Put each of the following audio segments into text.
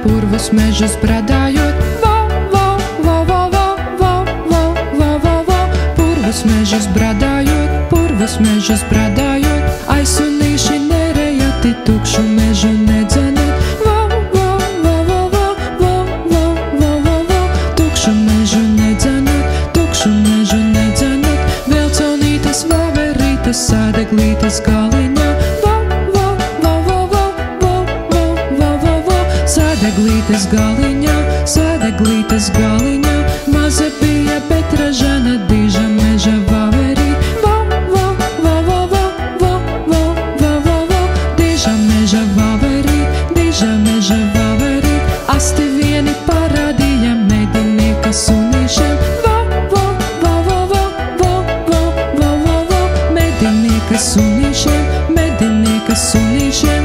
purvus mežus bradājot. Vo, vo, vo, vo, vo, vo, vo, vo, vo, vo. Purvus mežus bradājot, purvus mežus bradājot. Aisunīši nerejati tukšu mežu nedzenot. Vo, vo, vo, vo, vo, vo, vo, vo, vo, vo. Tukšu mežu nedzenot, tukšu mežu nedzenot. Vēl caunītas vaverītas sādeglītes galiņā. Vo, vo, vo, vo, vo, vo, vo, vo, vo, vo. Sādeglītes galiņā, sādeglītes galiņā. Maza bija, bet ražana diža meža vaverīt. Vo, vo, vo, vo, vo, vo, vo, vo, vo, vo. Diža meža vaverīt, diža meža vaverīt. Asti vieni parādīja medinieka sunīšiem. Vo, vo, vo, vo, vo, vo, vo, vo, vo, vo. Medinieka sunīšiem, medinieka sunīšiem.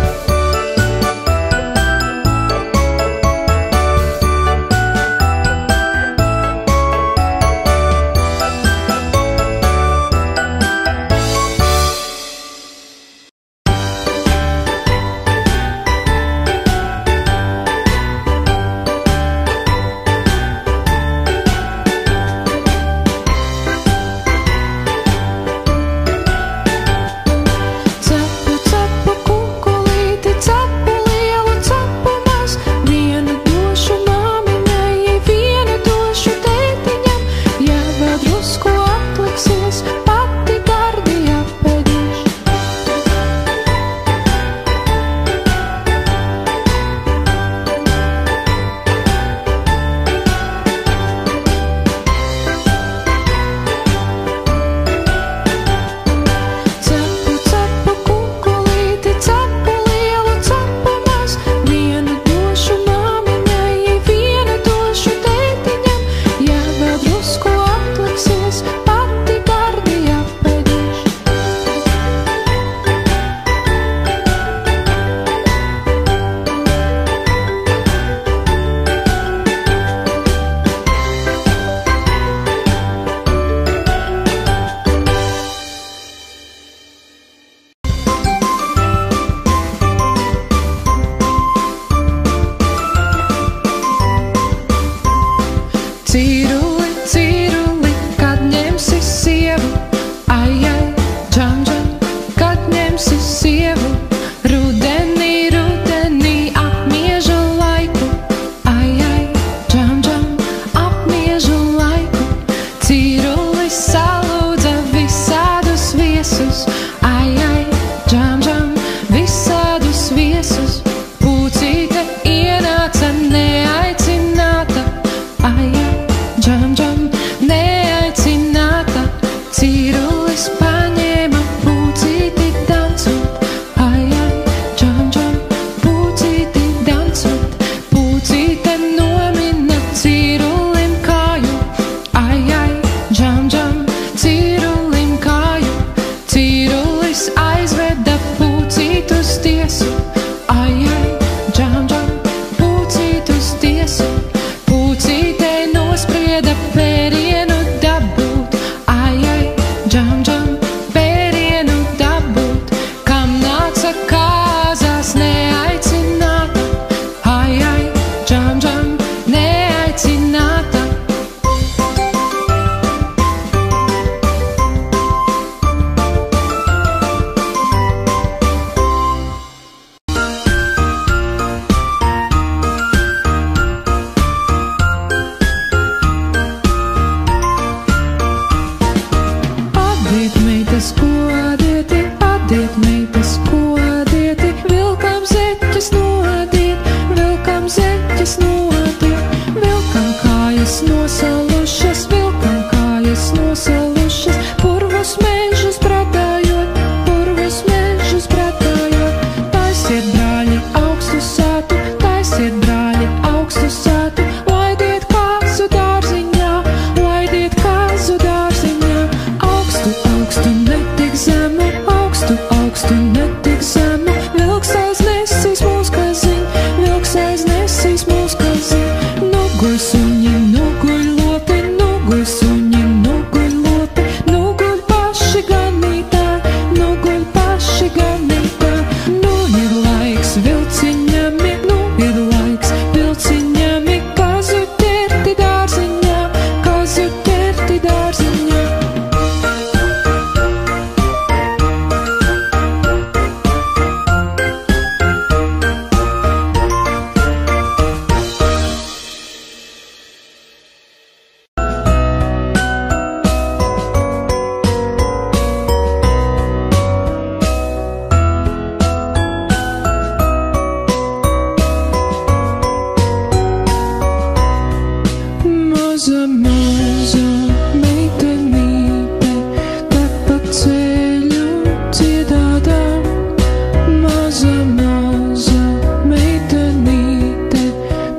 maza, maza meitenīte,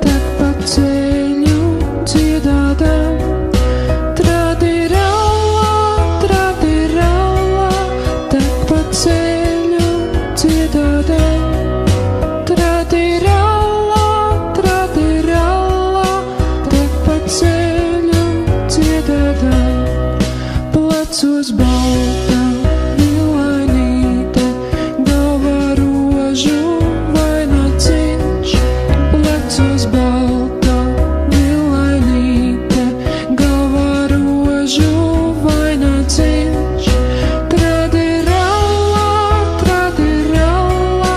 tek pa ceļu dziedādam. Tradiralla, tradiralla, tek pa ceļu dziedādam. Tradiralla, tradiralla, tek pa ceļu dziedādam. Plecos balta vilainīte, galvā rožu vainaciņš. Plecos balta vilainīte, galvā rožu vainaciņš. Tradiralla, tradiralla,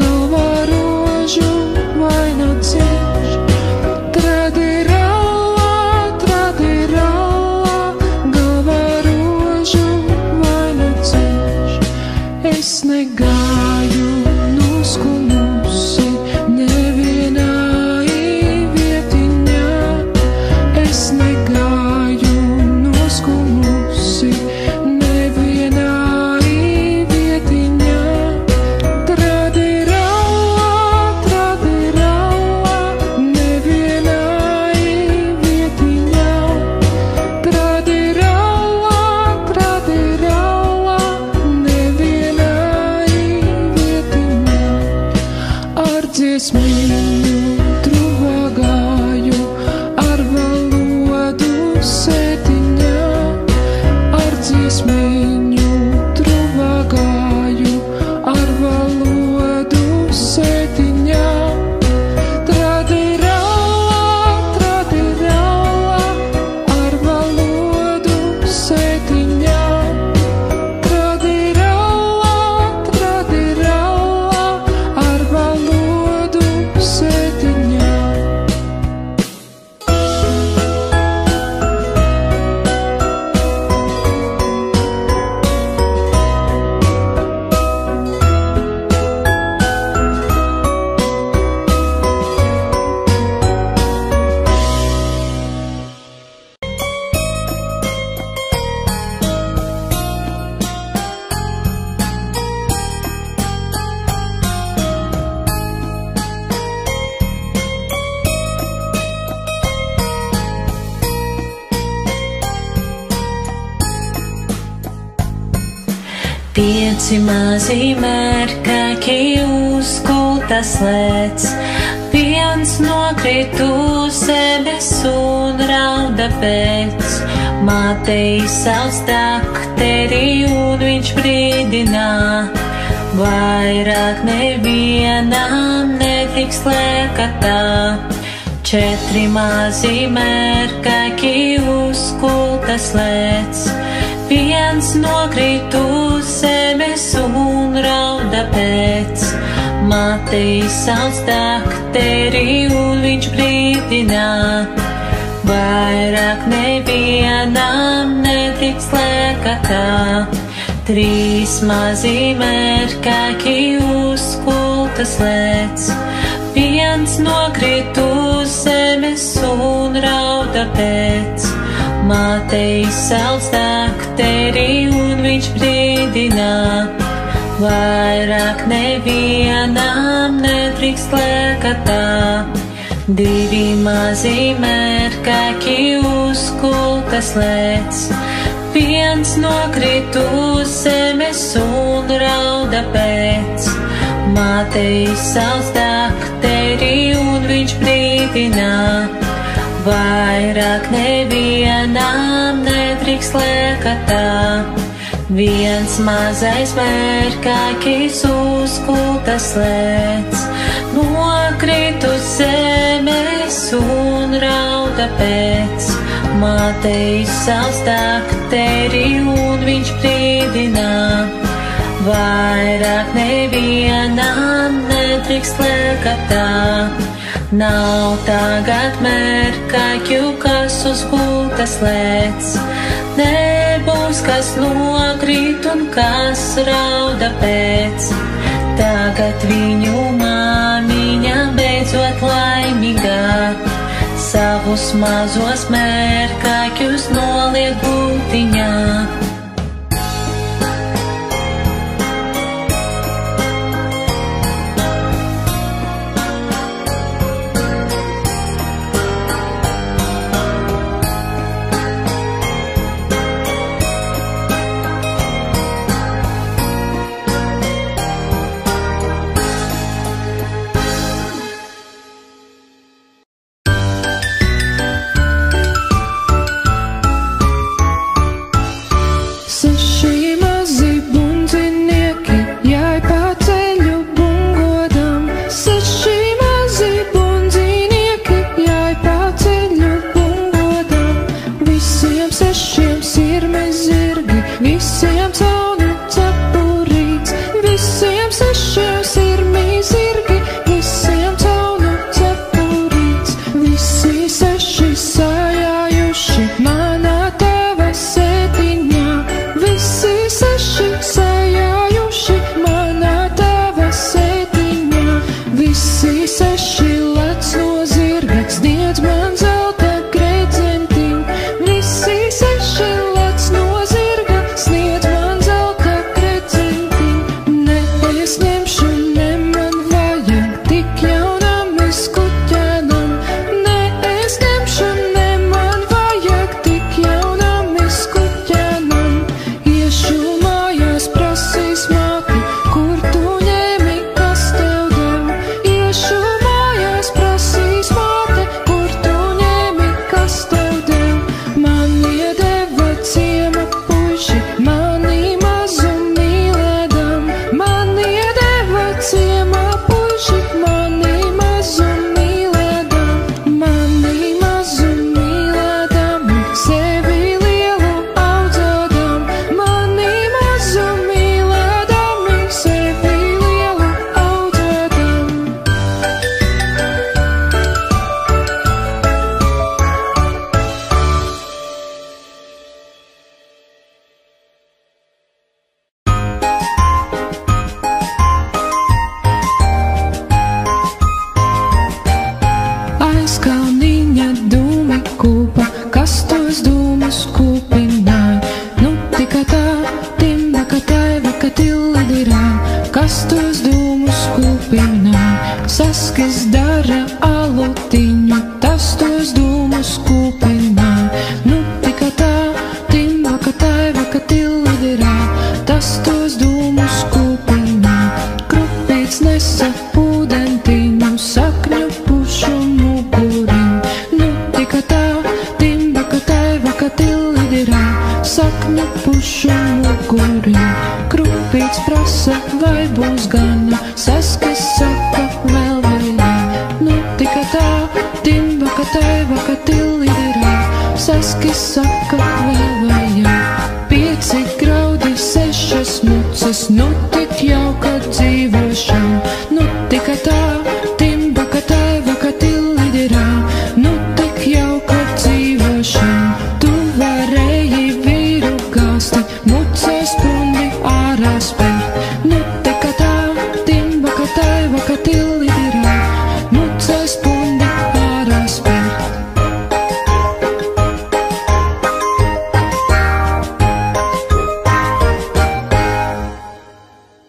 galvā rožu vainaciņš. Tradiralla, tradiralla, galvā rožu vainaciņš. Es negāju noskumusi nevienā vietiņā. Es negāju noskumusi nevienā vietiņā. Tradiralla, tradiralla, nevienā vietiņā. Tradiralla, tradiralla, nevienā vietiņā. Ar dziesmiņu truvā gāju, ar valodu sētiņā. Ar dziesmiņu truvā gāju, ar valodu sētiņā. Tradiralla, tradiralla, ar valodu sētiņā. Tradiralla, tradiralla, ar valodu sētiņā. Pieci mazi mērkāki uz gultas lēc, viens nokrīt uz zemes un rauda pēc. Mātei sauc dakteri un viņš brīdinā, vairāk nevienam nedrīkst lēkatā. 4 mazi mērkāki uz gultas lēc, viens nokrīt uz zemes un rauda pēc. Mātei sauc dakteri un viņš brīdinā, vairāk nevienam nedrīkst lēkatā. 3 mazi mērkāki uz gultas lēc, viens nokrīt uz zemes un rauda pēc. Mātei sauc dakteri un viņš brīdinā, vairāk nevienam nedrīkst lēkatā. 2 mazi mērkāki uz gultas lēc, viens nokrīt uz zemes un rauda pēc. Mātei sauc dakteri un viņš brīdinā, vairāk nevienam nedrīkst lēkatā. 1 mazais mērkākis uz gultas lēc, nokrīt uz zemes un rauda pēc. Mātei sauc dakteri un viņš brīdinā, vairāk nevienam nedrīkst lēkatā. Nav tagad mērkāķu, kas uz gultas lēc, nebūs kas nokrīt un kas rauda pēc. Tagad viņu māmiņa beidzot laimīgā, savus mazos mērkāķus noliek gultiņā. dūmus kūpināja, saskis dara alutiņu, tas tos dūmus kūpināja. Nu tika tā, timba, ka taiva, ka tillidirā, tas tos dūmus kūpināja. Krupīts nesa ūdentiņu, sakņu pušu muguriņu. Nu tika tā, timba, ka taiva, ka tillidirā, sakņu pušu muguriņu. Krupīts prasa, vai būs gana, saskis saka, vēl vēļā. Nu tika tā, timba, ka taiva, ka